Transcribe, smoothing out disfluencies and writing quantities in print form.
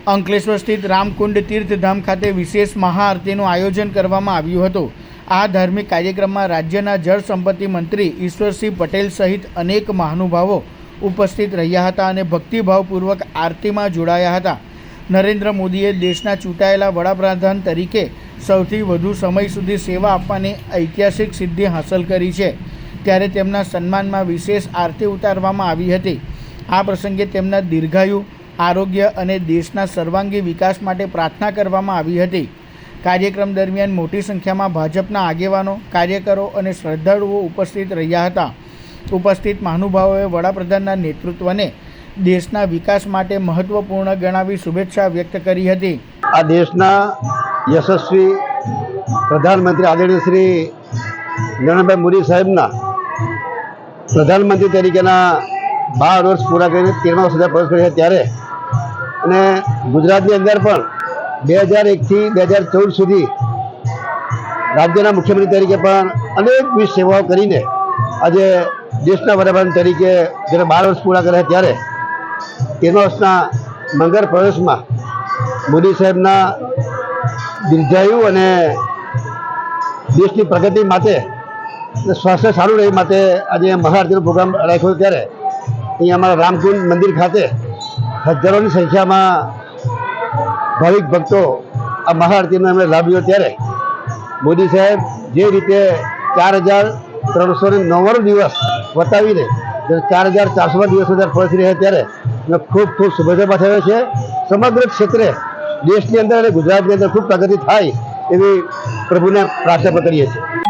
અંકલેશ્વર સ્થિત રામકુંડ તીર્થધામ ખાતે વિશેષ મહાઆરતીનું આયોજન કરવામાં આવ્યું હતું। આ ધાર્મિક કાર્યક્રમમાં રાજ્યના જળ સંપત્તિ મંત્રી ઈશ્વરસિંહ પટેલ સહિત અનેક મહાનુભાવો ઉપસ્થિત રહ્યા હતા અને ભક્તિભાવપૂર્વક આરતીમાં જોડાયા હતા। નરેન્દ્ર મોદીએ દેશના ચૂંટાયેલા વડાપ્રધાન તરીકે સૌથી વધુ સમય સુધી સેવા આપવાની ઐતિહાસિક સિદ્ધિ હાંસલ કરી છે, ત્યારે તેમના સન્માનમાં વિશેષ આરતી ઉતારવામાં આવી હતી। આ પ્રસંગે તેમના દીર્ઘાયુ, આરોગ્ય અને દેશના સર્વાંગી વિકાસ માટે પ્રાર્થના કરવામાં આવી હતી। કાર્યક્રમ દરમિયાન મોટી સંખ્યામાં ભાજપના આગેવાનો, કાર્યકરો અને શ્રદ્ધાળુઓ ઉપસ્થિત રહ્યા હતા। ઉપસ્થિત મહાનુભાવોએ વડાપ્રધાનના નેતૃત્વને દેશના વિકાસ માટે મહત્વપૂર્ણ ગણાવી શુભેચ્છા વ્યક્ત કરી હતી। આ દેશના યશસ્વી પ્રધાનમંત્રી આદરણીય શ્રી નરેન્દ્રભાઈ મોદી સાહેબના પ્રધાનમંત્રી તરીકેના 12 વર્ષ પૂરા કરીને 13મા વર્ષે પ્રવેશ કર્યો ત્યારે અને ગુજરાતની અંદર પણ 2001થી 2014 સુધી રાજ્યના મુખ્યમંત્રી તરીકે પણ અનેકવિધ સેવાઓ કરીને આજે દેશના વડાપ્રધાન તરીકે જ્યારે 12 વર્ષ પૂરા કર્યા ત્યારે 13મા વર્ષના મંગળ પ્રવેશમાં મોદી સાહેબના દીર્ઘાયુ અને દેશની પ્રગતિ માટે સ્વાસ્થ્ય સારું રહે માટે આજે મહાઆરતીનો પ્રોગ્રામ રાખ્યો ત્યારે અહીંયા અમારા રામકુંડ મંદિર ખાતે હજારોની સંખ્યામાં ભાવિક ભક્તો આ મહાઆરતીનો એમણે લાભ લીધો ત્યારે મોદી સાહેબ જે રીતે 4399 દિવસ વટાવીને 4400 દિવસ સુધી પહોંચી રહ્યા ત્યારે મેં ખૂબ ખૂબ શુભેચ્છા પાઠવ્યો છે। સમગ્ર ક્ષેત્રે દેશની અંદર અને ગુજરાતની અંદર ખૂબ પ્રગતિ થાય એવી પ્રભુને પ્રાર્થના કરીએ છીએ।